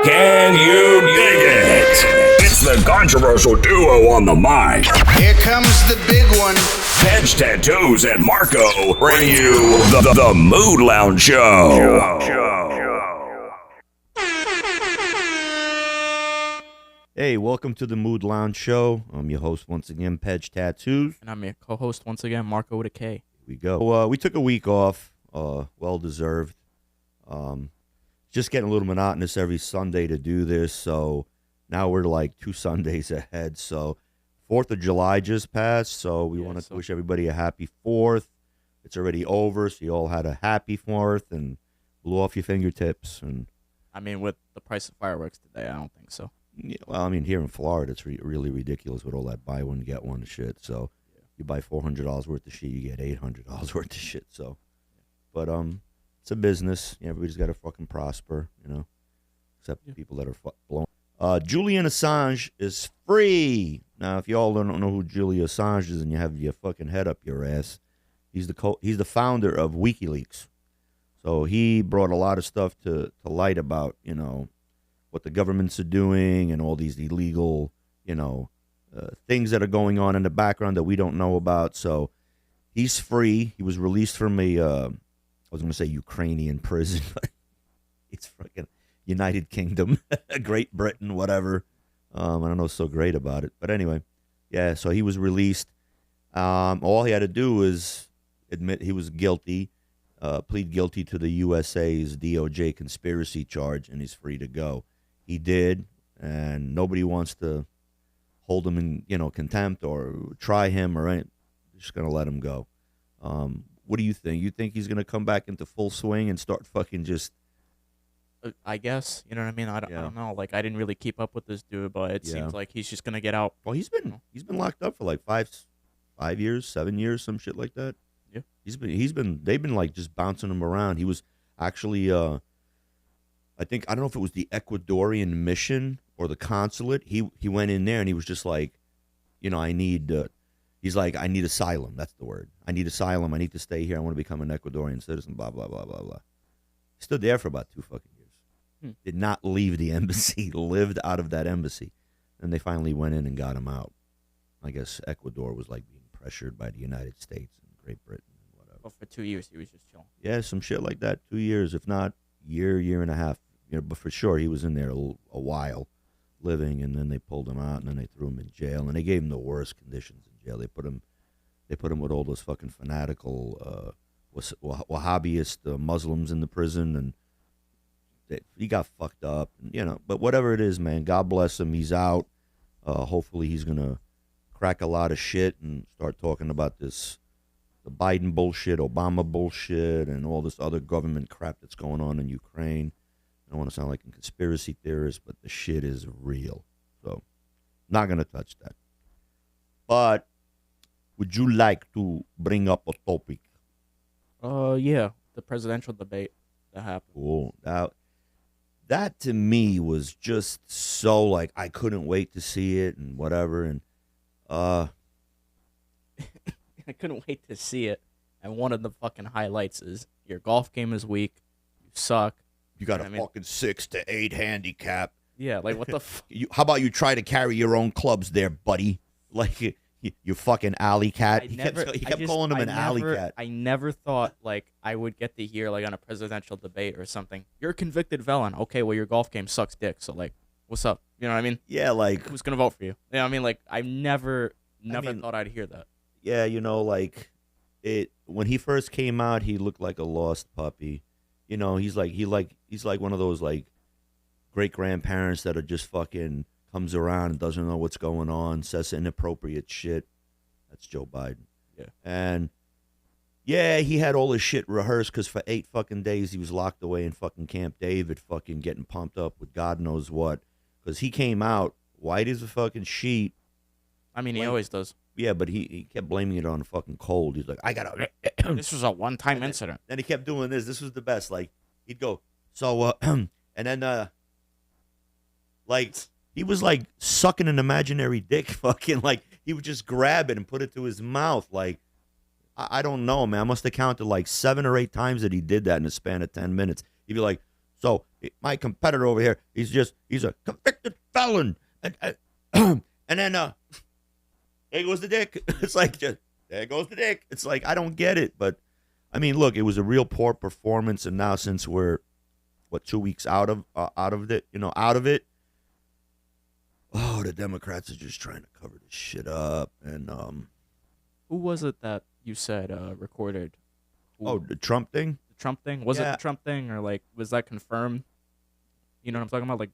Can you dig it? It's the controversial duo on the mic. Here comes the big one. Edge Tattoos and Marco bring you the Mood Lounge Show. Hey, welcome to the Mood Lounge Show. I'm your host once again, Edge Tattoos. And I'm your co-host once again, Marco with a K. Here we go. We took a week off, well deserved. Just getting a little monotonous every Sunday to do this, so now we're like 2 Sundays ahead. So 4th of July just passed, so we want to wish everybody a happy 4th. It's already over, so you all had a happy 4th and blew off your fingertips. And I mean, with the price of fireworks today, I don't think so. yeah, well, I mean, here in Florida, it's really ridiculous with all that buy one, get one shit. So you buy $400 worth of shit, you get $800 worth of shit. So, but it's a business. Everybody's got to fucking prosper, except people that are blown. Julian Assange is free. Now, if you all don't know who Julian Assange is and you have your fucking head up your ass, he's the founder of WikiLeaks. So he brought a lot of stuff to light about, what the governments are doing and all these illegal, things that are going on in the background that we don't know about. So he's free. He was released from I was going to say Ukrainian prison, but it's fucking United Kingdom, Great Britain, whatever. I don't know what's so great about it. But anyway, yeah, so he was released. All he had to do was admit he was guilty, plead guilty to the USA's DOJ conspiracy charge, and he's free to go. He did, and nobody wants to hold him in, contempt or try him or anything. They're just going to let him go. What do you think? You think he's going to come back into full swing and start fucking just... I guess, you know what I mean? I don't know. Like, I didn't really keep up with this dude, but it seems like he's just going to get out. Well, he's been locked up for like 5 years, 7 years, some shit like that. Yeah. They've been like just bouncing him around. He was actually, I don't know if it was the Ecuadorian mission or the consulate. He went in there and he was just like, I need... He's like, I need asylum. That's the word. I need asylum. I need to stay here. I want to become an Ecuadorian citizen, blah, blah, blah, blah, blah. Stood there for about 2 fucking years. Did not leave the embassy. Lived out of that embassy. And they finally went in and got him out. I guess Ecuador was like being pressured by the United States and Great Britain and whatever. But for 2 years, he was just chilling. Yeah, some shit like that. 2 years, if not year and a half. But for sure, he was in there a while living, and then they pulled him out, and then they threw him in jail, and they gave him the worst conditions in jail. They put him with all those fucking fanatical Wahhabist Muslims in the prison, and he got fucked up. And, but whatever it is, man, God bless him. He's out. Hopefully, he's gonna crack a lot of shit and start talking about the Biden bullshit, Obama bullshit, and all this other government crap that's going on in Ukraine. I don't want to sound like a conspiracy theorist, but the shit is real. So, not going to touch that. But, would you like to bring up a topic? Yeah, the presidential debate that happened. Cool. That to me was just so, like, I couldn't wait to see it and whatever. And, I couldn't wait to see it. And one of the fucking highlights is your golf game is weak. You suck. You got a fucking 6 to 8 handicap. Yeah, like what the fuck? How about you try to carry your own clubs there, buddy? Like you fucking alley cat. He kept calling him an alley cat. I never thought like I would get to hear like on a presidential debate or something. You're a convicted felon. Okay, well your golf game sucks dick. So like, what's up? You know what I mean? Yeah, like who's gonna vote for you? Yeah, I mean like I never thought I'd hear that. Yeah, like when he first came out, he looked like a lost puppy. He's like one of those like great grandparents that are just fucking comes around and doesn't know what's going on, says inappropriate shit. That's Joe Biden. Yeah. And yeah, he had all his shit rehearsed because for 8 fucking days he was locked away in fucking Camp David, fucking getting pumped up with God knows what. Because he came out white as a fucking sheet. I mean, he always does. Yeah, but he kept blaming it on the fucking cold. He's like, I gotta. This was a one-time incident. Then he kept doing this. This was the best. Like he'd go, so and then like he was like sucking an imaginary dick, fucking like he would just grab it and put it to his mouth. Like I don't know, man. I must have counted like 7 or 8 times that he did that in a span of 10 minutes. He'd be like, So my competitor over here, he's a convicted felon, and then there goes the dick. It's like just there goes the dick. It's like I don't get it, but I mean, look, it was a real poor performance, and now since we're 2 weeks out of it. Oh, the Democrats are just trying to cover this shit up, and Who was it that you said recorded? Oh, the Trump thing. The Trump thing? Was it the Trump thing, or like was that confirmed? You know what I'm talking about? Like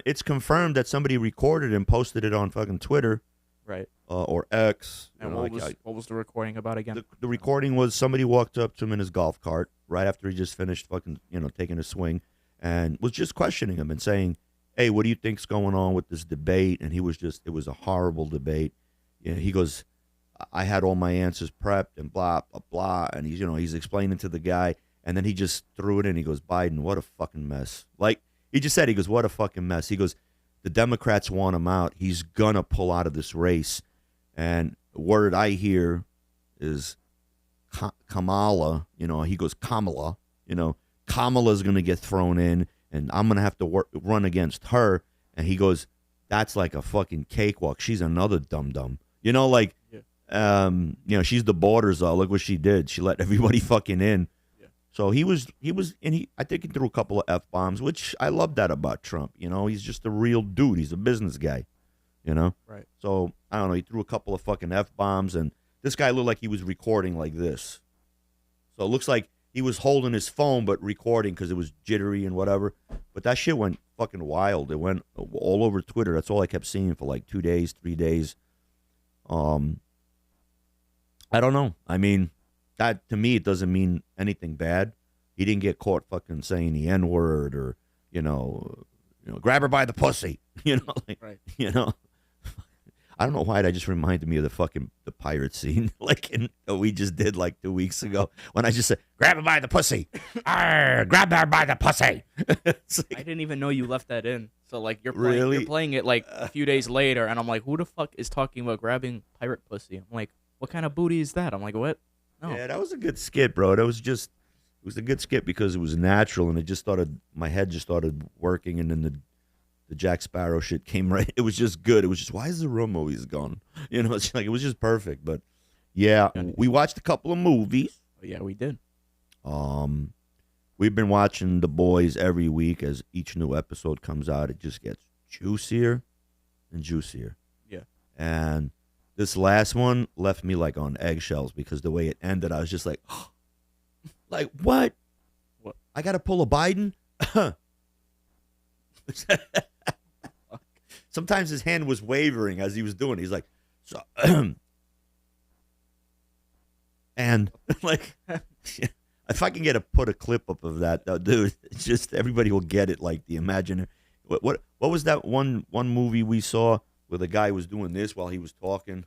it's confirmed that somebody recorded and posted it on fucking Twitter, right? Or X. And what was the recording about again? The recording was somebody walked up to him in his golf cart right after he just finished fucking taking a swing, and was just questioning him and saying, "Hey, what do you think's going on with this debate?" And it was a horrible debate. He goes, "I had all my answers prepped and blah blah blah," and he's explaining to the guy, and then he just threw it in. He goes, "Biden, what a fucking mess!" Like he just said, he goes, "What a fucking mess." He goes, "The Democrats want him out. He's gonna pull out of this race." And the word I hear is Kamala. He goes, Kamala. Kamala's gonna get thrown in, and I'm gonna have to run against her. And he goes, "That's like a fucking cakewalk. She's another dum dum." She's the border czar. Look what she did. She let everybody fucking in. Yeah. So I think he threw a couple of F-bombs, which I love that about Trump. He's just a real dude. He's a business guy. Right. So I don't know. He threw a couple of fucking F-bombs, and this guy looked like he was recording like this. So it looks like he was holding his phone but recording because it was jittery and whatever. But that shit went fucking wild. It went all over Twitter. That's all I kept seeing for like 2 days, 3 days. I don't know. I mean, that to me, it doesn't mean anything bad. He didn't get caught fucking saying the N-word or, grab her by the pussy. Right. I don't know why that just reminded me of the pirate scene, we just did like 2 weeks ago when I just said, "Grab her by the pussy, grab her by the pussy." I didn't even know you left that in. So you're playing it like a few days later, and I'm like, who the fuck is talking about grabbing pirate pussy? I'm like, what kind of booty is that? I'm like, what? No. Yeah, that was a good skit, bro. It was a good skit because it was natural, and my head just started working, and then the Jack Sparrow shit came right. It was just good. It was just, why is the room always gone? It's like, it was just perfect. But yeah, we watched a couple of movies. Yeah, we did. We've been watching The Boys every week. As each new episode comes out, it just gets juicier and juicier. Yeah. And this last one left me like on eggshells because the way it ended, I was just like, oh, like what? What? I got to pull a Biden? Sometimes his hand was wavering as he was doing it. He's like, so, and like, if I can put a clip up of that, dude, it's just everybody will get it. Like the imagine, what was that one movie we saw where the guy was doing this while he was talking,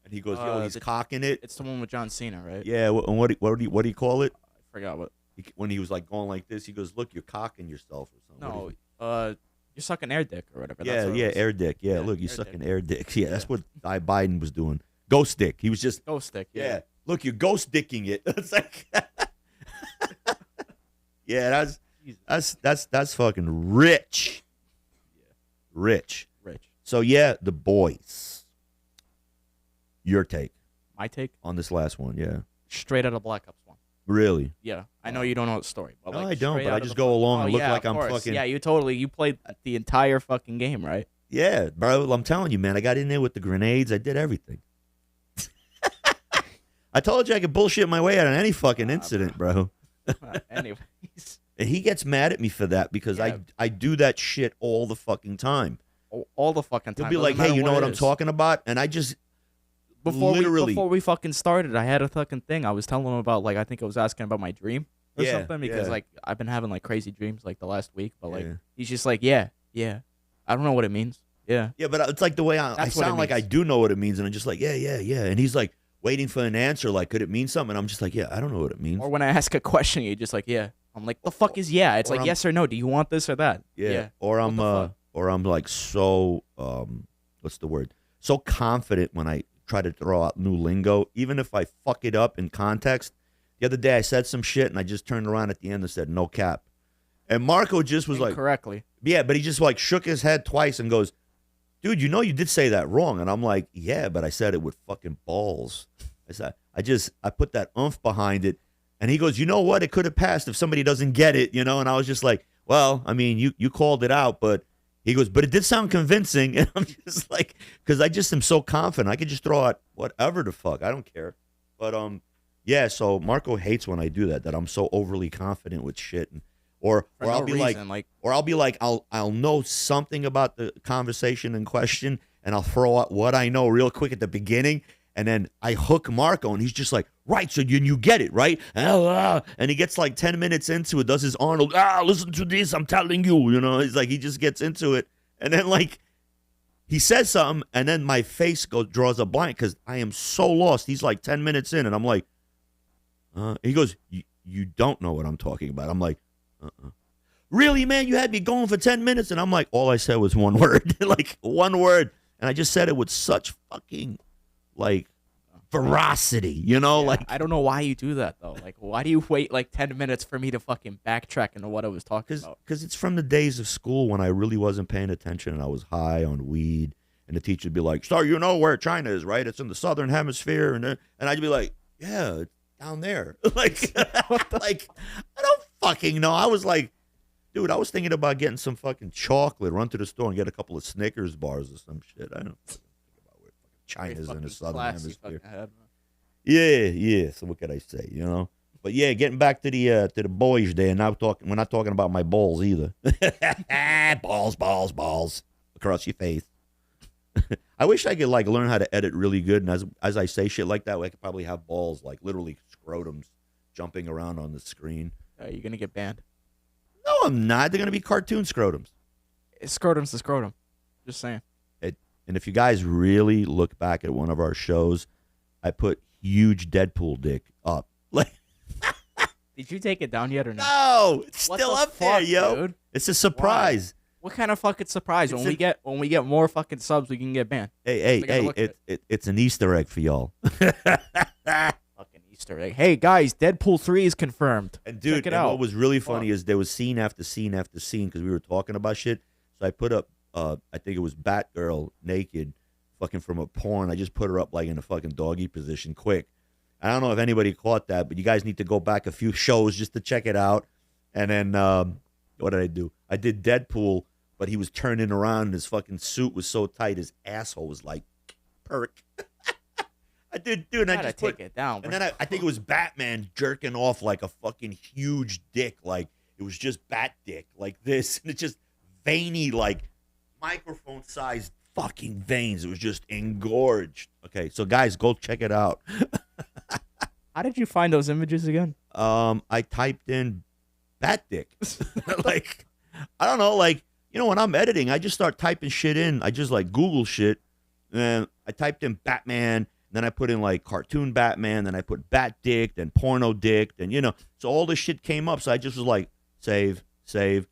and he goes, he's cocking it. It's the one with John Cena, right? Yeah. And what do you call it? I forgot what. When he was like going like this, he goes, "Look, you're cocking yourself or something." No, you're sucking air dick or whatever. Yeah, air dick. Yeah, look, you're sucking air dick. Yeah, that's what Biden was doing. Ghost dick. He was just ghost dick. Yeah. Look, you're ghost dicking it. It's like, yeah, that's fucking rich. Yeah. Rich. So yeah, The Boys. Your take. My take on this last one, yeah. Straight out of Black Ops 1. Really? Yeah, I know you don't know the story. But no, I don't. But I just go along and look like I'm fucking. Yeah, you played the entire fucking game, right? Yeah, bro. I'm telling you, man. I got in there with the grenades. I did everything. I told you I could bullshit my way out of any fucking incident, bro. Anyways, and he gets mad at me for that because I do that shit all the fucking time. All the fucking time. He'll be like, "Hey, you know what I'm talking about?" And I just. Before we fucking started, I had a fucking thing. I was telling him about, I think I was asking about my dream or something because, I've been having, crazy dreams, the last week. But, he's just like, yeah. I don't know what it means. Yeah. Yeah, but it's like the way I sound like I do know what it means. And I'm just like, yeah. And he's like waiting for an answer. Like, could it mean something? And I'm just like, yeah, I don't know what it means. Or when I ask a question, you're just like, yeah. I'm like, the fuck is yeah? It's like, yes or no. Do you want this or that? Yeah. Or I'm like so, what's the word? So confident when I try to throw out new lingo, even if I fuck it up in context. The other day I said some shit and I just turned around at the end and said, "No cap." And Marco just was correctly. Yeah, but he just like shook his head twice and goes, dude, you know you did say that wrong. And I'm like, yeah, but I said it with fucking balls. I said, I put that oomph behind it. And he goes, you know what? It could have passed if somebody doesn't get it, you know? And I was just like, well, I mean, you called it out, but he goes, but it did sound convincing. And I'm just like, because I just am so confident. I could just throw out whatever the fuck. I don't care. But, yeah, so Marco hates when I do that I'm so overly confident with shit. Or I'll be like, I'll know something about the conversation in question, and I'll throw out what I know real quick at the beginning, and then I hook Marco, and he's just like, right, so you get it, right? And he gets like 10 minutes into it, does his Arnold, listen to this, I'm telling you, you know? He's like, he just gets into it, and then like, he says something, and then my face draws a blank, because I am so lost. He's like 10 minutes in, and I'm like, he goes, you don't know what I'm talking about. I'm like, really, man? You had me going for 10 minutes, and I'm like, all I said was one word, like one word, and I just said it with such fucking like veracity, you know? Yeah, like I don't know why you do that though. Like, why do you wait like 10 minutes for me to fucking backtrack into what I was talking about? Because it's from the days of school when I really wasn't paying attention and I was high on weed, and the teacher would be like, "So you know where China is, right? It's in the southern hemisphere," and I'd be like, "Yeah, it's down there." Like, like I don't fucking know. I was like, dude, I was thinking about getting some fucking chocolate, run to the store and get a couple of Snickers bars or some shit. I don't fucking think about where fucking China's in the southern hemisphere. Yeah. So what could I say, you know? But yeah, getting back to the boys there. Now we're not talking about my balls either. balls across your face. I wish I could like learn how to edit really good, and as I say shit like that, I could probably have balls like literally scrotums jumping around on the screen. You're gonna get banned. No, I'm not. They're gonna be cartoon scrotums. Scrotum's the scrotum. Just saying. And if you guys really look back at one of our shows, I put huge Deadpool dick up. Like, did you take it down yet or not? No, it's still up there, yo. Dude? It's a surprise. Why? What kind of fucking surprise? When we get more fucking subs, we can get banned. Hey, it's an Easter egg for y'all. Fucking Easter egg. Hey guys, Deadpool 3 is confirmed. And dude, check it out. What was really funny is there was scene after scene after scene because we were talking about shit. So I put up, I think it was Batgirl naked, fucking from a porn. I just put her up like in a fucking doggy position, quick. I don't know if anybody caught that, but you guys need to go back a few shows just to check it out. And then what did I do? I did Deadpool, but he was turning around and his fucking suit was so tight his asshole was like perk. I did, dude. And I just take it down. And then I think it was Batman jerking off like a fucking huge dick, like it was just bat dick, like this, and it's just veiny, like microphone-sized fucking veins. It was just engorged. Okay, so guys, go check it out. How did you find those images again? I typed in bat dick. Like, I don't know, like, you know, when I'm editing, I just start typing shit in. I just like Google shit, and I typed in Batman. Then I put in like cartoon Batman. Then I put bat dick. Then porno dick. Then you know, so all this shit came up. So I just was like, save, and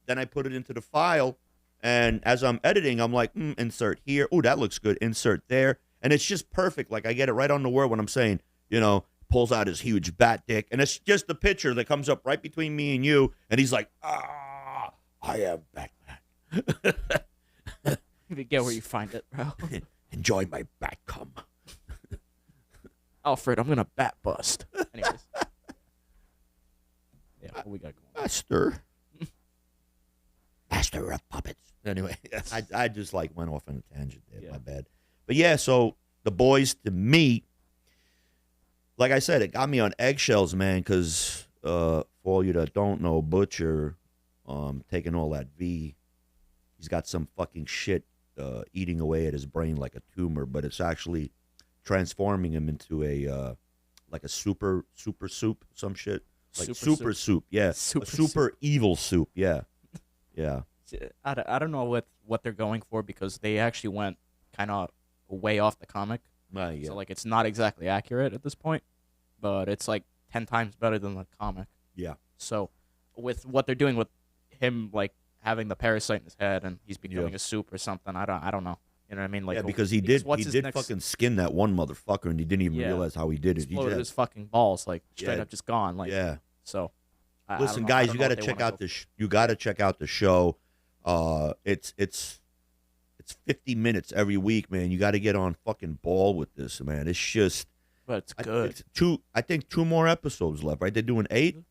then I put it into the file. And as I'm editing, I'm like, insert here. Oh, that looks good. Insert there, and it's just perfect. Like I get it right on the word when I'm saying, you know, pulls out his huge bat dick, and it's just the picture that comes up right between me and you, and he's like, I am Batman. You get where you find it, bro. Enjoy my bat cum. Alfred, I'm gonna bat bust. Anyways. Yeah, what we got going? Master of puppets. Anyway, I just like went off on a tangent there. Yeah. My bad. But yeah, so the boys to me, like I said, it got me on eggshells, man, because for all you that don't know, Butcher, taking all that V, he's got some fucking shit eating away at his brain like a tumor, but it's actually transforming him into a like a super soup, some shit. Like super soup. Yeah. Super evil soup, yeah. Yeah. I don't know what they're going for because they actually went kind of way off the comic. Yeah. So like it's not exactly accurate at this point, but it's like 10 times better than the comic. Yeah. So with what they're doing with him like having the parasite in his head and he's becoming a soup or something, I don't know. You know what I mean? Like yeah, because he did fucking skin that one motherfucker and he didn't even realize how he did it. Exploded his fucking balls, like straight up just gone. Like yeah. So Listen, guys, you got to check out you got to check out the show. It's 50 minutes every week, man. You got to get on fucking ball with this, man. It's just. But it's good. I think 2 more episodes left, right? They're doing 8.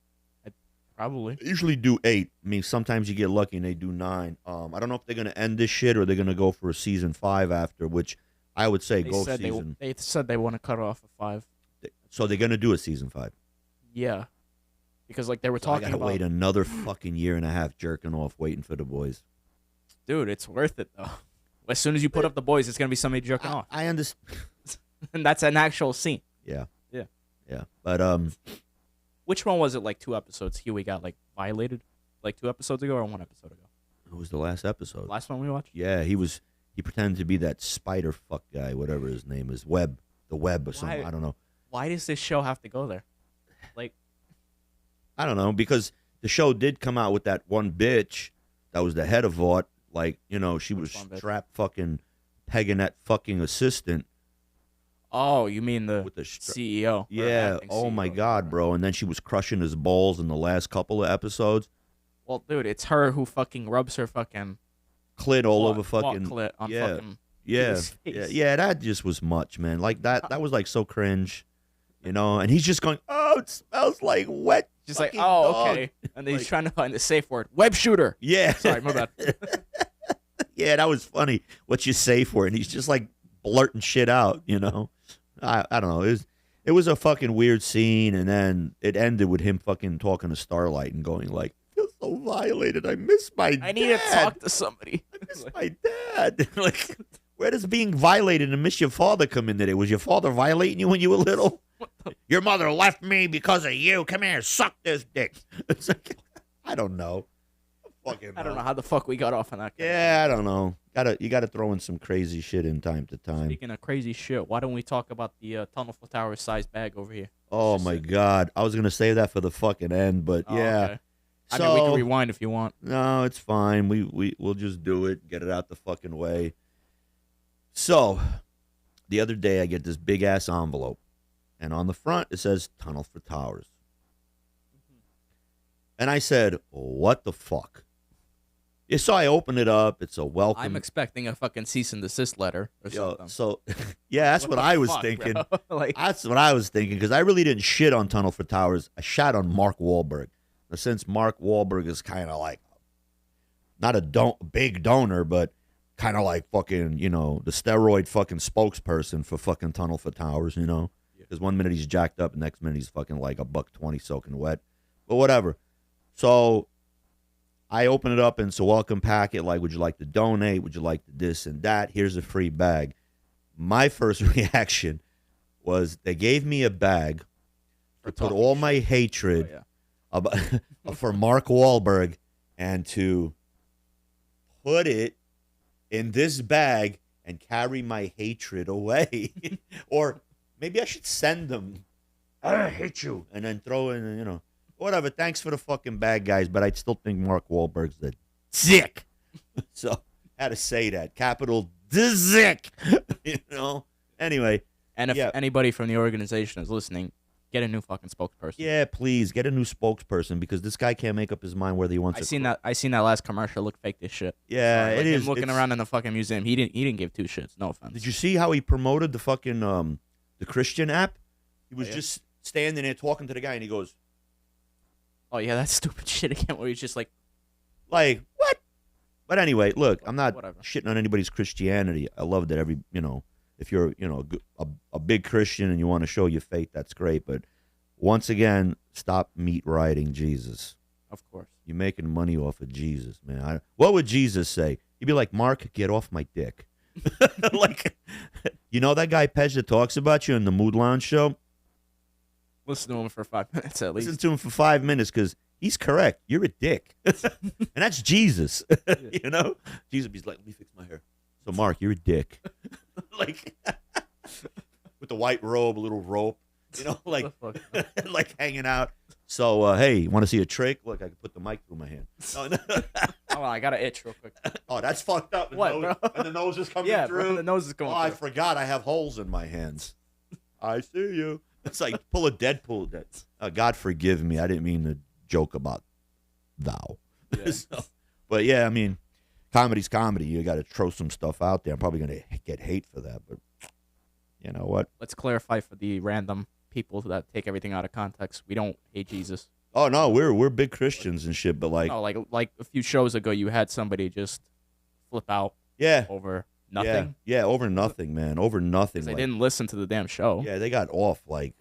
Probably. They usually do 8. I mean, sometimes you get lucky and they do 9. I don't know if they're gonna end this shit or they're gonna go for a season 5 after, which I would say go season. They said they want to cut off at 5. So they're gonna do a season 5. Yeah, because like they were talking I gotta about. wait another fucking year and a half jerking off waiting for The Boys. Dude, it's worth it though. As soon as you put up The Boys, it's gonna be somebody jerking off. I understand. And that's an actual scene. Yeah. Yeah. But which one was it? Like 2 episodes. Huey got like violated, like 2 episodes ago or 1 episode ago. It was the last episode. Last one we watched. Yeah, he pretended to be that spider fuck guy, whatever his name is, the Web or something. I don't know. Why does this show have to go there? Like, I don't know, because the show did come out with that one bitch that was the head of Vought. Like, she was strapped fucking pegging that fucking assistant. Oh, you mean the CEO? Yeah. Oh, CEO. My God, bro. And then she was crushing his balls in the last couple of episodes. Well, dude, it's her who fucking rubs her fucking clit all over fucking clit on fucking yeah. That just was much, man. Like that was like so cringe, And he's just going, "Oh, it smells like wet." Just like, "Oh, dog." Okay. And then he's trying to find the safe word. Web shooter. Yeah. Sorry, my bad. Yeah, that was funny. What's your safe word? And he's just like blurting shit out, I don't know. It was a fucking weird scene, and then it ended with him fucking talking to Starlight and going like, "I feel so violated. I miss my dad. I need to talk to somebody. I miss my dad." Like, where does being violated and miss your father come in today? Was your father violating you when you were little? Your mother left me because of you. Come here, suck this dick. It's like, I don't know. I don't know how the fuck we got off on that. Yeah, I don't know. You gotta throw in some crazy shit in time to time. Speaking of crazy shit, why don't we talk about the Tunnel for Towers size bag over here? Oh my God, I was gonna save that for the fucking end, but yeah. Okay. I mean, we can rewind if you want. No, it's fine. We'll just do it. Get it out the fucking way. So, the other day I get this big ass envelope, and on the front it says Tunnel for Towers, and I said, "What the fuck?" Yeah, so I open it up. It's a welcome. I'm expecting a fucking cease and desist letter or something. So, yeah, that's what I was thinking. That's what I was thinking, because I really didn't shit on Tunnel for Towers. I shot on Mark Wahlberg. Now, since Mark Wahlberg is kind of like, not a big donor, but kind of like fucking, the steroid fucking spokesperson for fucking Tunnel for Towers, Because 1 minute he's jacked up, the next minute he's fucking like $1.20 soaking wet. But whatever. So I open it up, and it's a welcome packet. Like, would you like to donate? Would you like to this and that? Here's a free bag. My first reaction was they gave me a bag to put all my hatred for Mark Wahlberg and to put it in this bag and carry my hatred away. Or maybe I should send them, "I hate you," and then throw in, whatever. Thanks for the fucking bag, guys, but I still think Mark Wahlberg's the dick. So, had to say that. Capital dick. Anyway. And if anybody from the organization is listening, get a new fucking spokesperson. Yeah, please, get a new spokesperson, because this guy can't make up his mind whether he wants to. I seen that last commercial. Look fake as shit. Yeah, it is. Him looking around in the fucking museum. He didn't give 2 shits. No offense. Did you see how he promoted the fucking the Christian app? He was just standing there talking to the guy, and he goes, "Oh yeah, that's stupid shit again." Where he's just like what? But anyway, look, I'm not shitting on anybody's Christianity. I love that if you're a big Christian and you want to show your faith, that's great. But once again, stop meat riding Jesus. Of course, you're making money off of Jesus, man. What would Jesus say? He'd be like, "Mark, get off my dick." Like, that guy Pej that talks about you in the Mood Lounge show. Listen to him for 5 minutes at least. Listen to him for 5 minutes, because he's correct. You're a dick. And that's Jesus. Jesus be like, "Let me fix my hair." So, Mark, you're a dick. Like, with the white robe, a little rope, like hanging out. So, hey, you want to see a trick? Look, I can put the mic through my hand. Hold on, I got to itch real quick. Oh, that's fucked up. Bro? And the nose is coming through. Bro, the nose is going through. I forgot I have holes in my hands. I see you. It's like pull a Deadpool. God forgive me. I didn't mean to joke about thou. Yeah. But yeah, I mean, comedy's comedy. You got to throw some stuff out there. I'm probably going to get hate for that, but you know what? Let's clarify for the random people that take everything out of context. We don't hate Jesus. Oh no, we're big Christians and shit, but like, no, like a few shows ago, you had somebody just flip out. Yeah. Over nothing. Yeah, over nothing, man. Over nothing. They didn't listen to the damn show. Yeah, they got off like.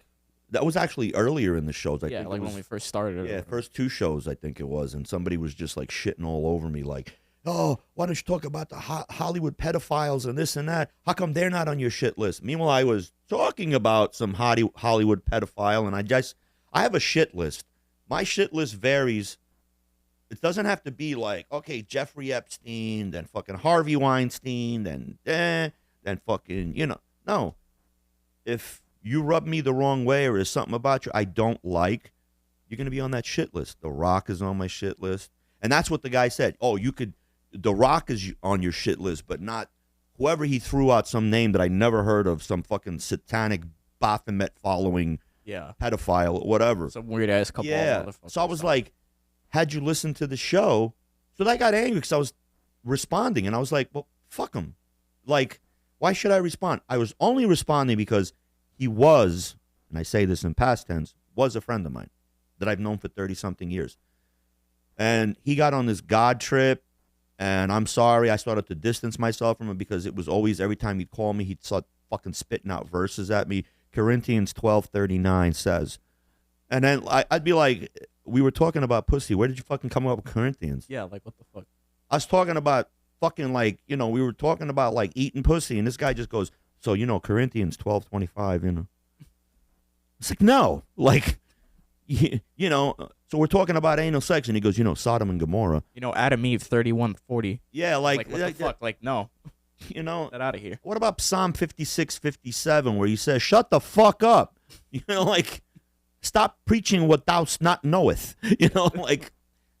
That was actually earlier in the shows. I think like when we first started. Yeah, first 2 shows I think it was, and somebody was just like shitting all over me, like, "Oh, why don't you talk about the Hollywood pedophiles and this and that? How come they're not on your shit list?" Meanwhile, I was talking about some Hollywood pedophile, and I have a shit list. My shit list varies. It doesn't have to be like, okay, Jeffrey Epstein, then fucking Harvey Weinstein, then fucking, no. If you rub me the wrong way or there's something about you I don't like, you're going to be on that shit list. The Rock is on my shit list. And that's what the guy said. Oh, The Rock is on your shit list, but not whoever he threw out some name that I never heard of, some fucking satanic Baphomet following pedophile or whatever. Some weird ass couple. Yeah. So I was like, had you listened to the show? So I got angry because I was responding, and I was like, well, fuck him. Like, why should I respond? I was only responding because he was, and I say this in past tense, was a friend of mine that I've known for 30-something years. And he got on this God trip, and I'm sorry, I started to distance myself from him because it was always, every time he'd call me, he'd start fucking spitting out verses at me. Corinthians 12:39 says. And then I'd be like, we were talking about pussy. Where did you fucking come up with Corinthians? Yeah, like what the fuck? I was talking about fucking like, we were talking about like eating pussy, and this guy just goes, so, Corinthians 12:25, It's like, no. Like, so we're talking about anal sex, and he goes, Sodom and Gomorrah. Adam Eve 31:40. Yeah, like what the fuck? Like, no. Get out of here. What about Psalm 56:57, where he says, shut the fuck up? Like, stop preaching what thou not knoweth. Like,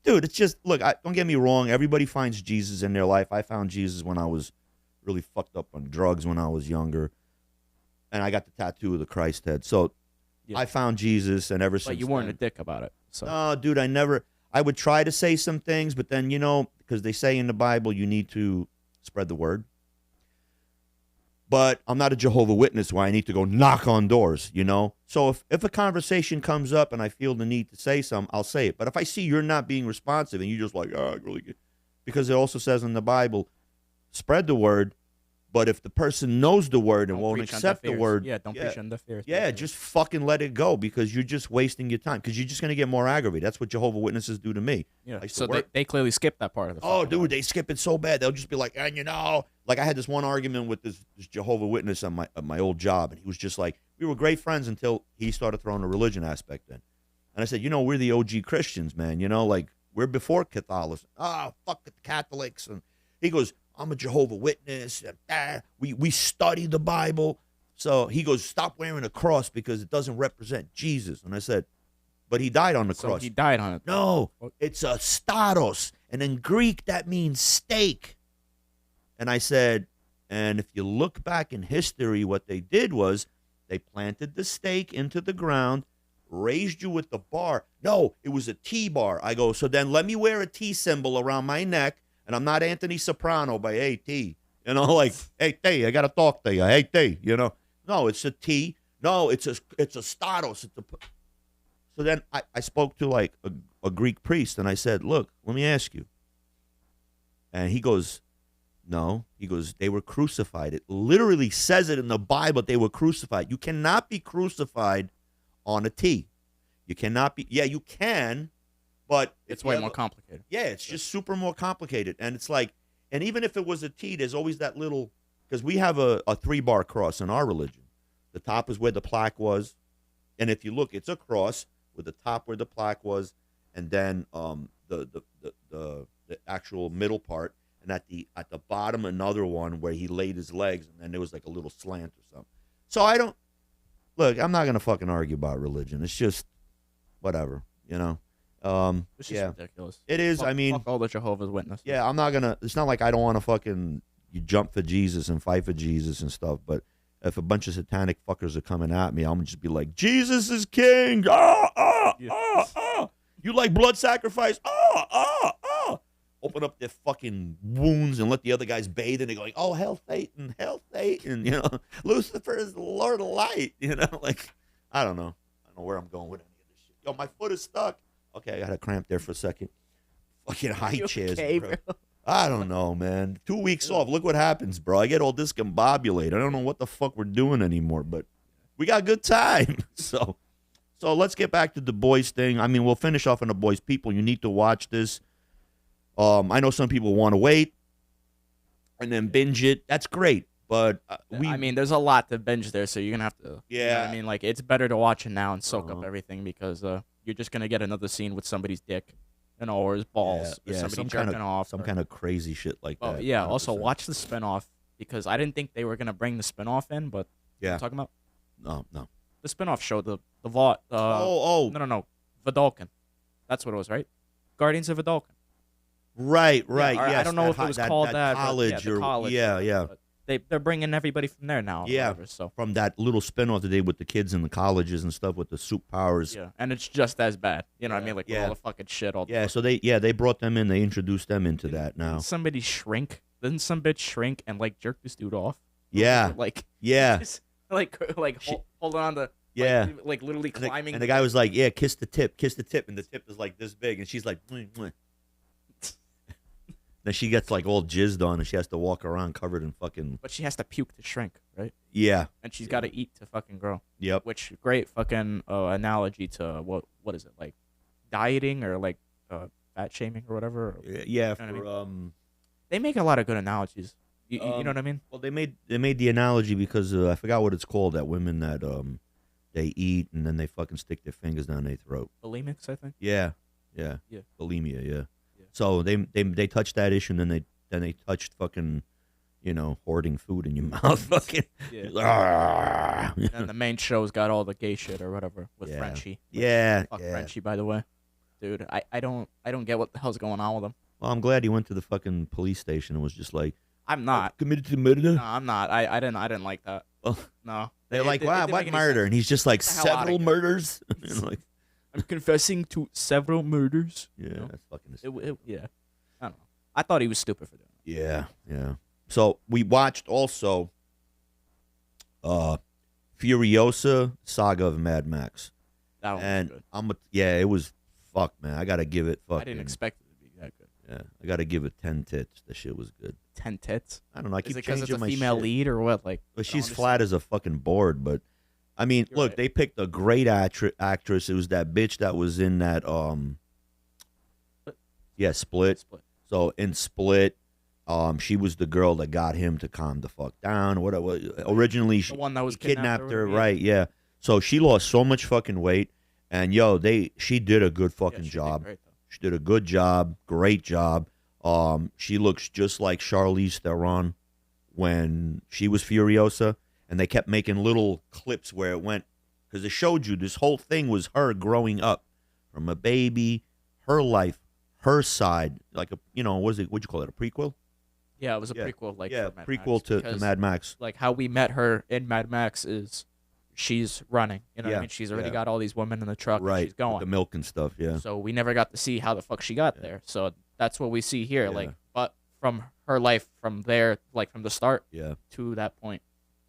dude, it's just, look, don't get me wrong. Everybody finds Jesus in their life. I found Jesus when I was really fucked up on drugs when I was younger, and I got the tattoo of the Christ head. So I found Jesus, and ever since. But you weren't a dick about it. So. No, dude, I would try to say some things, but then, because they say in the Bible you need to spread the word. But I'm not a Jehovah's Witness where I need to go knock on doors, So if a conversation comes up and I feel the need to say something, I'll say it. But if I see you're not being responsive and you're just like, oh, really good. Because it also says in the Bible, spread the word, but if the person knows the word and won't accept the word, don't preach on deaf ears. Yeah, just fucking let it go, because you're just wasting your time, because you're just going to get more aggravated. That's what Jehovah's Witnesses do to me. Yeah. So they clearly skip that part of the dude, they skip it so bad. They'll just be like, and like I had this one argument with this Jehovah's Witness on my old job, and he was just like, we were great friends until he started throwing the religion aspect in. And I said, we're the OG Christians, man. Like, we're before Catholicism. Oh, fuck the Catholics. And he goes, I'm a Jehovah's Witness. We study the Bible. So he goes, stop wearing a cross because it doesn't represent Jesus. And I said, but he died on the cross. He died on it. No, it's a staros. And in Greek, that means stake. And I said, and if you look back in history, what they did was they planted the stake into the ground, raised you with the bar. No, it was a T bar. I go, so then let me wear a T symbol around my neck. And I'm not Anthony Soprano by A.T. Like, hey, T, I got to talk to you. Hey, T, No, it's a T. No, it's a staros. So then I spoke to, like, a Greek priest, and I said, look, let me ask you. And he goes, no. He goes, they were crucified. It literally says it in the Bible, they were crucified. You cannot be crucified on a T. You cannot be. Yeah, you can. But it's way more complicated. Yeah, it's just super more complicated. And it's like, and even if it was a T, there's always that little, because we have a 3-bar cross in our religion. The top is where the plaque was. And if you look, it's a cross with the top where the plaque was, and then the actual middle part, and at the bottom another one where he laid his legs, and then there was like a little slant or something. So I'm not gonna fucking argue about religion. It's just whatever, It's just ridiculous. It is. Fuck all the Jehovah's Witnesses. Yeah, I'm not gonna. It's not like I don't want to fucking jump for Jesus and fight for Jesus and stuff. But if a bunch of satanic fuckers are coming at me, I'm gonna just be like, Jesus is king. You like blood sacrifice? Oh. Open up their fucking wounds and let the other guys bathe, and they're going, oh, hell, Satan, you know, Lucifer is the Lord of Light, you know, like, I don't know where I'm going with any of this shit. Yo, my foot is stuck. Okay, I got a cramp there for a second. Fucking high chairs, okay, bro. I don't know, man. 2 weeks off. Look what happens, bro. I get all discombobulated. I don't know what the fuck we're doing anymore, but we got good time. So let's get back to the boys thing. I mean, we'll finish off on the boys. People, you need to watch this. I know some people want to wait and then binge it. That's great, but I mean, there's a lot to binge there, so you're gonna have to. Yeah. You know what I mean, like, it's better to watch it now and soak up everything, because you're just gonna get another scene with somebody's dick, or his balls, or somebody jerking off, some kind of crazy shit like that. Yeah. 100%. Also, watch the spinoff, because I didn't think they were gonna bring the spinoff in, but yeah, I'm talking about. No. The spinoff show, the Vault. No, Vidalkin. That's what it was, right? Guardians of Vidalkin. Right. Yeah, yes, I don't know if it was called that. College but, college. Yeah. They're bringing everybody from there now. Yeah. Whatever, so from that little spinoff they did with the kids in the colleges and stuff with the suit powers. Yeah, and it's just as bad. You know what I mean? Like with all the fucking shit. So they brought them in. They introduced them into that now. Didn't somebody shrink? Didn't some bitch shrink and like jerk this dude off? Yeah. Just, holding on to. Yeah. Like literally climbing. And the guy was like, yeah, kiss the tip. And the tip is like this big. And she's like, mwah. Then she gets like all jizzed on and she has to walk around covered in fucking. But she has to puke to shrink, right? Yeah. And she's got to eat to fucking grow. Yep. Which great fucking analogy to what is it, like dieting or like fat shaming or whatever? Yeah. You know what I mean? They make a lot of good analogies. You know what I mean? Well, they made the analogy because I forgot what it's called, that women that they eat and then they fucking stick their fingers down their throat. Bulimics, I think. Yeah. Bulimia, yeah. So they touched that issue, and then they touched fucking, hoarding food in your mouth, fucking. Yeah. And the main show's got all the gay shit or whatever with Frenchie. Fuck Frenchie, by the way, dude. I don't get what the hell's going on with him. Well, I'm glad he went to the fucking police station and was just like, I'm not committed to murder. No, I'm not. I didn't like that. Well, no. They're like, wow, what murder? And he's just like, several murders. Like, I'm confessing to several murders. Yeah, that's fucking yeah. I don't know. I thought he was stupid for doing it. Yeah. So we watched also Furiosa Saga of Mad Max. That one was good. It was fuck, man. I gotta give it fucking. I didn't expect it to be that good. Yeah, I gotta give it 10 tits. The shit was good. 10 tits? I don't know. I keep changing my shit. Is it because it's a female lead or what? Like, but she's flat as a fucking board. But I mean, look, they picked a great actress. It was that bitch that was in that Split. So in Split, she was the girl that got him to calm the fuck down. Originally, the one that was kidnapped her, right? Yeah. So she lost so much fucking weight, and she did a good fucking job. She did a good job, great job. She looks just like Charlize Theron when she was Furiosa, and they kept making little clips where it went, because it showed you this whole thing was her growing up from a baby, her life, her side, like what'd you call it, a prequel? Yeah, it was a prequel, like prequel to Mad Max. Like how we met her in Mad Max is she's running, what I mean? She's already got all these women in the truck, right? And she's going with the milk and stuff, yeah. So we never got to see how the fuck she got there. So that's what we see here, but from her life from there, like from the start, to that point.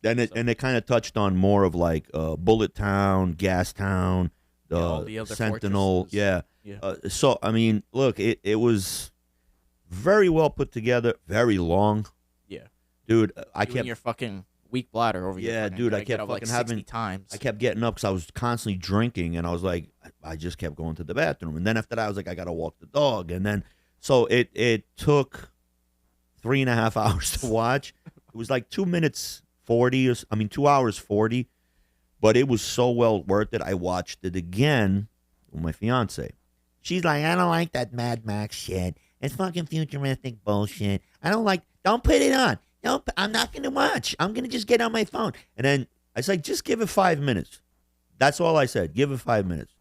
And it kind of touched on more of like Bullet Town, Gas Town, all the other Sentinel, fortresses. So I mean, look, it was very well put together, very long. Yeah, dude, I kept your fucking weak bladder over here. Yeah, dude, I kept fucking having times. I kept getting up because I was constantly drinking, and I was like, I just kept going to the bathroom, and then after that, I was like, I gotta walk the dog, and then so it took 3.5 hours to watch. It was like 2 minutes 40, 2 hours 40, but it was so well worth it. I watched it again with my fiance. She's like, I don't like that Mad Max shit. It's fucking futuristic bullshit. Don't put it on. Nope, I'm not going to watch. I'm going to just get on my phone. And then I was like, just give it 5 minutes. That's all I said. Give it 5 minutes.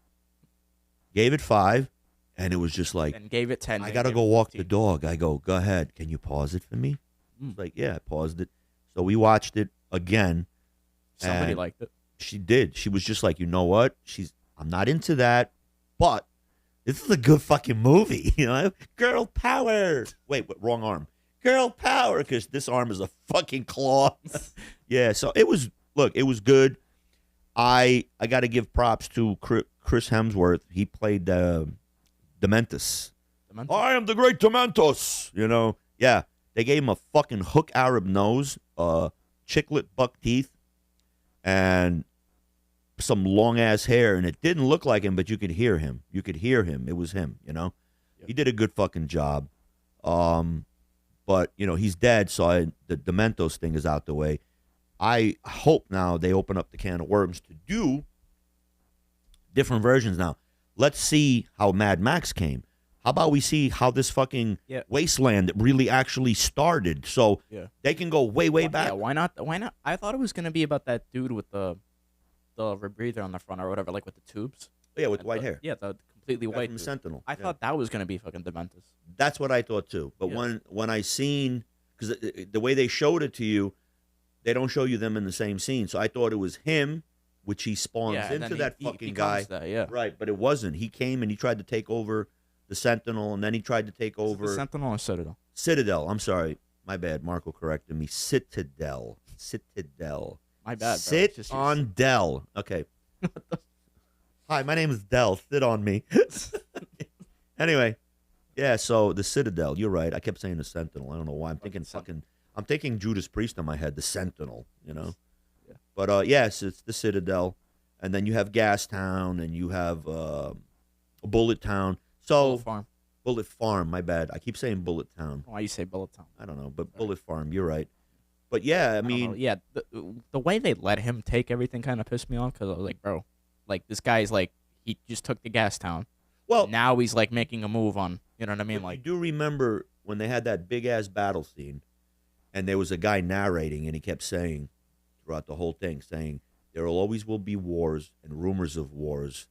Gave it 5, and it was just like. And gave it 10. I got to go walk the dog. I go ahead. Can you pause it for me? She's like, yeah, I paused it. So we watched it again. Somebody liked it. She did. She was just like, you know what? I'm not into that, but this is a good fucking movie. You know, girl power. Wait, wrong arm. Girl power, because this arm is a fucking claw. Yeah, so it was good. I got to give props to Chris Hemsworth. He played Dementus. I am the great Dementus. You know, yeah. They gave him a fucking hook Arab nose, chiclet buck teeth, and some long ass hair, and it didn't look like him, but you could hear him. You could hear him. It was him. You know, He did a good fucking job. But you know he's dead, so the Dementos thing is out the way. I hope now they open up the can of worms to do different versions now. Let's see how Mad Max came. How about we see how this fucking wasteland really actually started, so they can go way back. Yeah, why not? Why not? I thought it was gonna be about that dude with the rebreather on the front or whatever, like with the tubes. Yeah, with white hair. Yeah, the completely white. From Sentinel. I thought that was gonna be fucking Dementus. That's what I thought too. But when I seen, because the way they showed it to you, they don't show you them in the same scene. So I thought it was him, which he spawns into that fucking guy. Right, but it wasn't. He came and he tried to take over the Sentinel, and then he tried to take over the Sentinel or Citadel. Citadel. I'm sorry, my bad. Marco corrected me. Citadel. My bad. Sit on Dell. Okay. Hi, my name is Dell. Sit on me. Anyway, yeah. So the Citadel. You're right. I kept saying the Sentinel. I don't know why. I'm thinking Judas Priest in my head. The Sentinel. You know. Yeah. But yes, it's the Citadel, and then you have Gastown, and you have Bullet Town. So Bullet Farm. My bad. I keep saying Bullet Town. Why you say Bullet Town? I don't know, but Bullet Farm. You're right. But yeah, I mean, yeah, the way they let him take everything kind of pissed me off, because I was like, bro, like this guy's like, he just took the Gastown. Well, now he's like making a move on, you know what I mean? Like, you do remember when they had that big ass battle scene, and there was a guy narrating, and he kept saying throughout the whole thing, saying there will be wars and rumors of wars,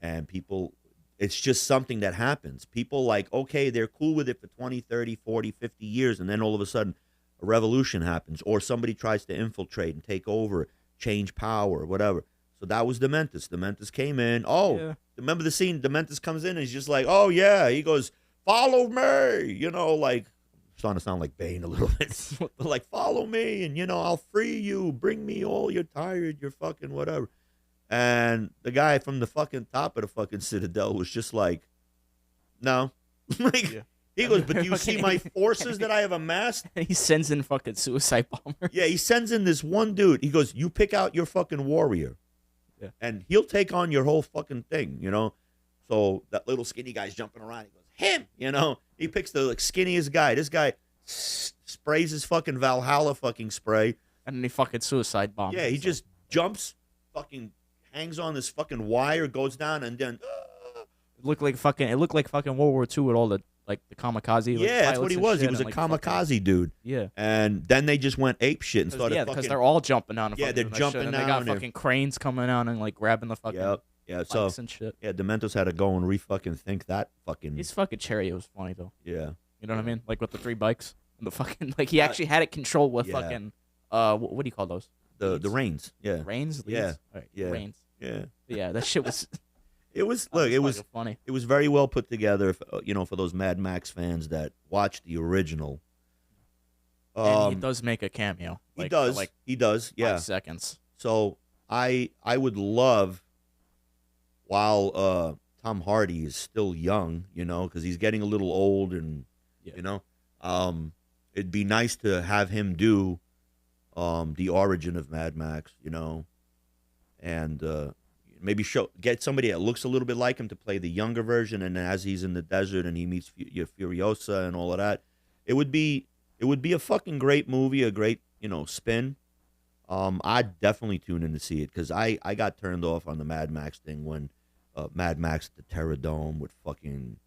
and people, it's just something that happens. People like, okay, they're cool with it for 20, 30, 40, 50 years, and then all of a sudden a revolution happens, or somebody tries to infiltrate and take over, change power, whatever. So that was Dementus. Dementus came in. Remember the scene? Dementus comes in and he's just like, oh, yeah. He goes, follow me. You know, like, starting to sound like Bane a little bit. But like, follow me and, you know, I'll free you. Bring me all you're tired, you're fucking whatever. And the guy from the fucking top of the fucking Citadel was just like, no. He goes, but do you see my forces that I have amassed? And he sends in fucking suicide bombers. Yeah, he sends in this one dude. He goes, you pick out your fucking warrior. Yeah. And he'll take on your whole fucking thing, you know? So that little skinny guy's jumping around. He goes, him, you know? He picks the like, skinniest guy. This guy sprays his fucking Valhalla fucking spray. And then he fucking suicide bombs. Yeah, he just jumps, fucking hangs on this fucking wire, goes down, and then... It looked like fucking World War II with all the kamikaze. Yeah, that's what he was. He was a kamikaze dude. Yeah. And then they just went ape shit and started fucking... because they're all jumping down. Yeah, they're jumping down. And they got fucking cranes coming out and like grabbing the fucking bikes and shit. Yeah, Dementos had to go and re-fucking think that fucking... His fucking chariot was funny, though. Yeah. You know what I mean? Like with the 3 bikes. And the fucking... Like he actually had it controlled with fucking... What do you call those? The reins. Yeah. Reins? Leads? Yeah. All right. Yeah. Reins. Yeah. But yeah, that shit was... It was funny. It was very well put together, you know, for those Mad Max fans that watched the original. And he does make a cameo. He does. Yeah. 5 seconds. So I would love, while Tom Hardy is still young, you know, because he's getting a little old, and you know, it'd be nice to have him do the origin of Mad Max, you know, and maybe get somebody that looks a little bit like him to play the younger version, and as he's in the desert and he meets Furiosa and all of that, it would be a fucking great movie, a great, you know, spin. I'd definitely tune in to see it, because I got turned off on the Mad Max thing when Mad Max at the Terror Dome with fucking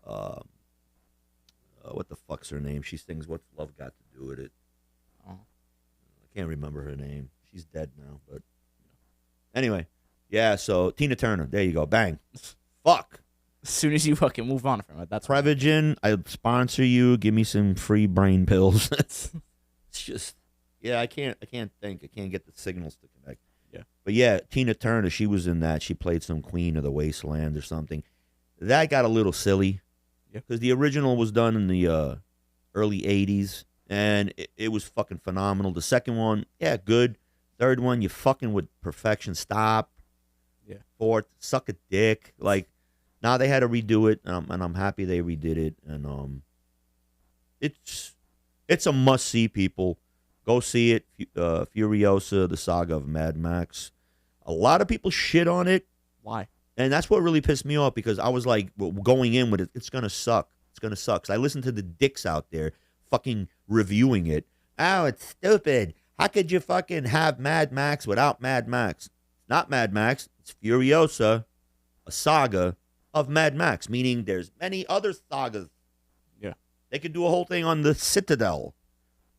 what the fuck's her name? She sings "What's Love Got to Do with It." I can't remember her name. She's dead now, but anyway. Yeah, so Tina Turner. There you go. Bang. Fuck. As soon as you fucking move on from it, that's Prevagen. I sponsor you. Give me some free brain pills. It's just, yeah. I can't think. I can't get the signals to connect. Yeah. But yeah, Tina Turner. She was in that. She played some Queen of the Wasteland or something. that got a little silly. Yeah. Because the original was done in the early 80s, and it was fucking phenomenal. The second one, yeah, good. Third one, you fucking with perfection. Stop. Yeah. Fourth, suck a dick. Like, now they had to redo it, and I'm happy they redid it. And it's a must-see, people. Go see it. Furiosa, the saga of Mad Max. A lot of people shit on it. Why? And that's what really pissed me off, because I was like, going in with it, it's going to suck. It's going to suck. 'Cause I listened to the dicks out there fucking reviewing it. Oh, it's stupid. How could you fucking have Mad Max without Mad Max? It's not Mad Max. It's Furiosa, a saga of Mad Max, meaning there's many other sagas. Yeah. They could do a whole thing on the Citadel.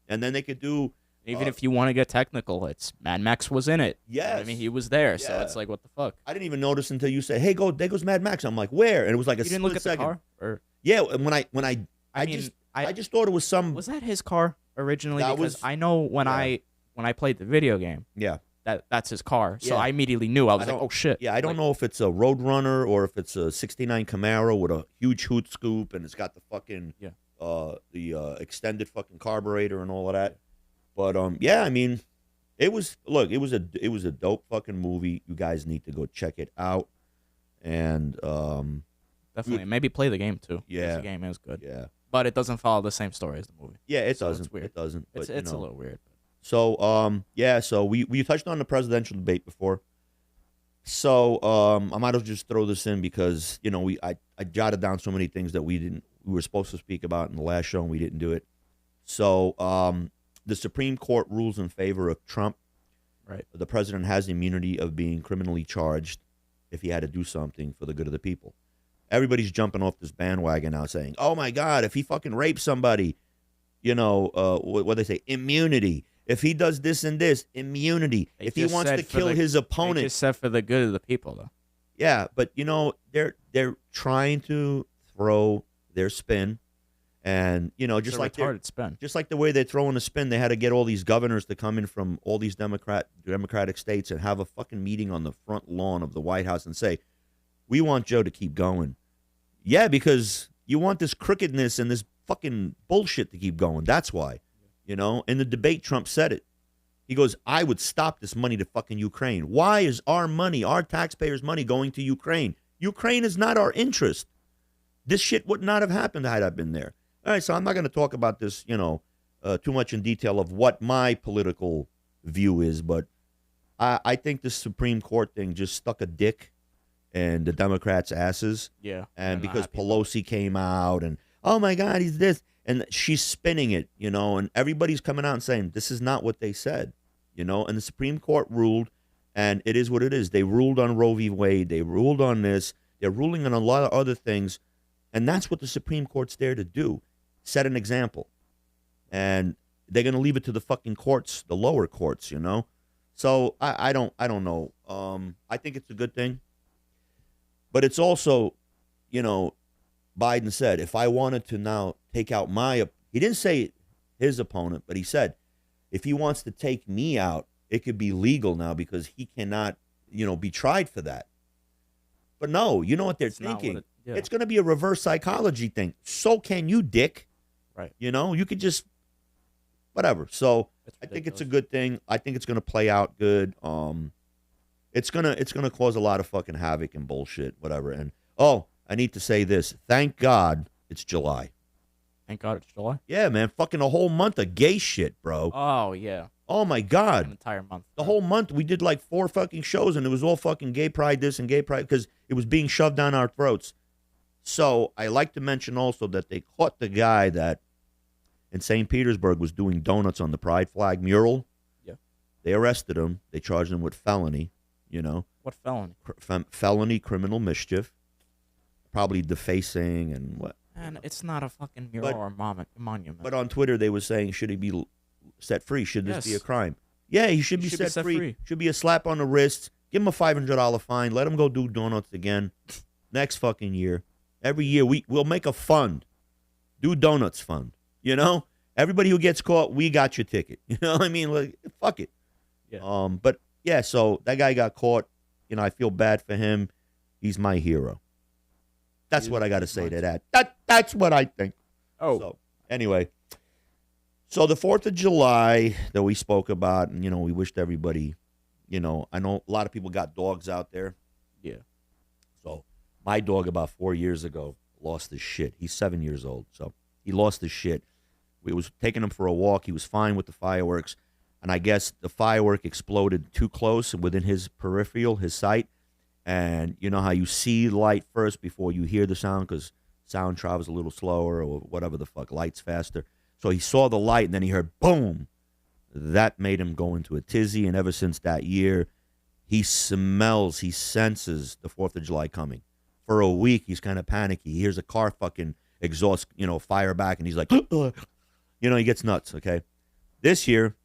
And then they could do... Even if you want to get technical, it's Mad Max was in it. Yes. You know what I mean, he was there, Yeah. so it's like, what the fuck? I didn't even notice until you said, "Hey, there goes Mad Max." I'm like, "Where?" And it was like a You didn't split look at second. the car? Or Yeah, and I mean, just thought it was some. was that his car originally? That Because was- I know when yeah. I played the video game, Yeah, that's his car. So Yeah. I immediately knew. I was like, don't- oh shit. yeah. I don't Like, know if it's a Roadrunner or if it's a '69 Camaro with a huge hoot scoop and it's got the fucking extended fucking carburetor and all of that. But yeah, I mean, it was a dope fucking movie. You guys need to go check it out. And Definitely. Maybe play the game too. 'Cause Yeah. the game is good. yeah, But it doesn't follow the same story as the movie. yeah, it So it's doesn't. weird. It doesn't. But, It's a little weird. So yeah, so we touched on the presidential debate before. So I might as well just throw this in because I jotted down so many things that we were supposed to speak about in the last show and we didn't do it. So the Supreme Court rules in favor of Trump. Right. The president has the immunity of being criminally charged if he had to do something for the good of the people. Everybody's jumping off this bandwagon now saying, "Oh my God, if he fucking rapes somebody, what they say, immunity. If he does this and this, immunity. They if he just wants said to for kill the- his They opponent." just said for the good of the people, though. Yeah, but they're trying to throw their spin, and just It's a like retarded spin. just like the way they're throwing the spin, they had to get all these governors to come in from all these Democratic states and have a fucking meeting on the front lawn of the White House and say, "We want Joe to keep going." Yeah, because you want this crookedness and this fucking bullshit to keep going. That's why. In the debate, Trump said it. He goes, "I would stop this money to fucking Ukraine. Why is our money, our taxpayers' money, going to Ukraine? Ukraine is not our interest. This shit would not have happened had I been there." All right, so I'm not going to talk about this, too much in detail of what my political view is, but I think this Supreme Court thing just stuck a dick in the Democrats' asses. Yeah. And they're not because happy. Pelosi came out and, "Oh my God, he's this," and she's spinning it, and everybody's coming out and saying, this is not what they said, and the Supreme Court ruled, and it is what it is. They ruled on Roe v. Wade. They ruled on this. They're ruling on a lot of other things, and that's what the Supreme Court's there to do, set an example. And they're going to leave it to the fucking courts, the lower courts, So I don't know. I think it's a good thing. But it's also, Biden said, if I wanted to now take out he didn't say his opponent, but he said, if he wants to take me out, it could be legal now because he cannot, be tried for that. But no, you know what they're thinking? It's going to be a reverse psychology thing. So can you, dick. Right. You could just, whatever. So I think it's a good thing. I think it's going to play out good. It's gonna cause a lot of fucking havoc and bullshit, whatever. And I need to say this. Thank God it's July. Thank God it's July. Yeah, man. Fucking a whole month of gay shit, bro. Oh yeah. Oh my An God. entire month. The whole month we did like 4 fucking shows and it was all fucking gay pride this and gay pride because it was being shoved down our throats. So I like to mention also that they caught the guy that in St. Petersburg was doing donuts on the pride flag mural. Yeah. They arrested him. They charged him with felony. What felony? Felony criminal mischief, probably defacing and what. And it's not a fucking mural or monument. But on Twitter they were saying, should he be set free? Should this be a Yes. crime? Yeah, he should be set free. Should be a slap on the wrist. Give him a $500 fine. Let him go do donuts again next fucking year. Every year we'll make a fund. Do donuts fund. Everybody who gets caught, we got your ticket. You know what I mean? Like, fuck it. Yeah. But yeah, so that guy got caught. I feel bad for him. He's my hero. That's what I got to say to that. That's what I think. Oh. So, anyway. So the 4th of July that we spoke about, and, we wished everybody, I know a lot of people got dogs out there. Yeah. So my dog about 4 years ago lost his shit. He's 7 years old. So he lost his shit. We was taking him for a walk. He was fine with the fireworks. And I guess the firework exploded too close within his peripheral, his sight. And you know how you see light first before you hear the sound, because sound travels a little slower or whatever the fuck, light's faster. So he saw the light and then he heard boom. That made him go into a tizzy. And ever since that year, he senses the 4th of July coming. For a week, he's kind of panicky. He hears a car fucking exhaust, fire back, and he's like, he gets nuts, okay? This year,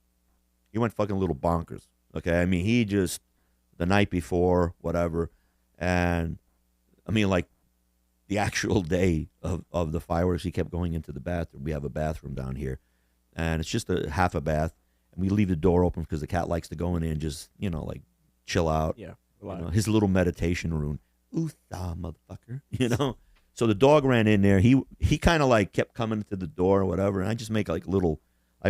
he went fucking a little bonkers, okay? I mean, he just, the night before, whatever, and, the actual day of the fireworks, he kept going into the bathroom. We have a bathroom down here, and it's just a half a bath, and we leave the door open because the cat likes to go in there and just, chill out. Yeah. His little meditation room. Ooh, motherfucker, So the dog ran in there. He kind of kept coming to the door or whatever, and I just make I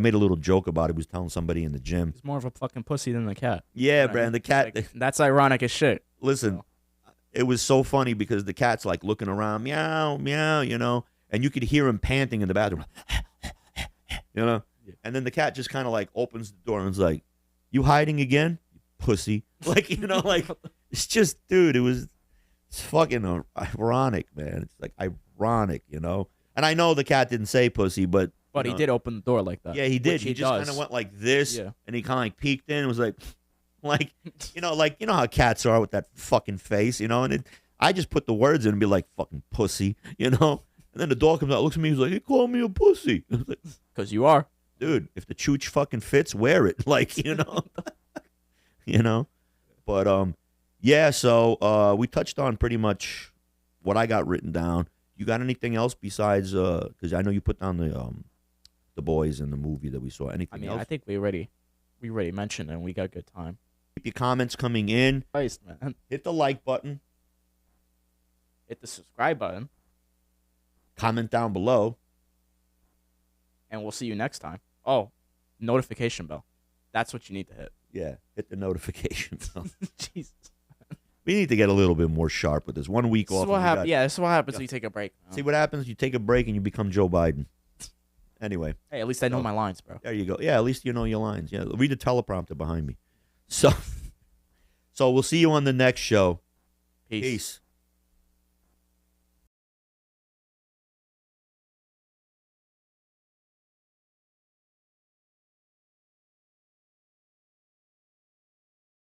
made a little joke about it. He was telling somebody in the gym. He's more of a fucking pussy than the cat. Yeah, Brad, the cat. That's ironic as shit. Listen, it was so funny because the cat's looking around, meow, meow, and you could hear him panting in the bathroom, Yeah. And then the cat just kind of opens the door and is like, "You hiding again, you pussy?" It's just, dude, it's fucking ironic, man. It's ironic, And I know the cat didn't say pussy, but he did open the door like that. Yeah, he did. He just kind of went like this, and he kind of peeked in and was like how cats are with that fucking face, and I just put the words in and be like, fucking pussy, And then the dog comes out, looks at me, he's like, he called me a pussy. Because you are. Dude, if the chooch fucking fits, wear it. But, yeah, so we touched on pretty much what I got written down. You got anything else besides, because I know you put down the boys in the movie that we saw. Anything else? I think we already mentioned it, and we got good time. Keep your comments coming in. Christ, man. Hit the like button. Hit the subscribe button. Comment down below. And we'll see you next time. Oh, notification bell. That's what you need to hit. Yeah, hit the notification bell. Jesus. We need to get a little bit more sharp with this. 1 week This off. is what happens. Yeah, this is what happens when you take a break. See what happens? You take a break and you become Joe Biden. Anyway. Hey, at least I know my lines, bro. There you go. Yeah, at least you know your lines. Yeah, read the teleprompter behind me. So we'll see you on the next show. Peace.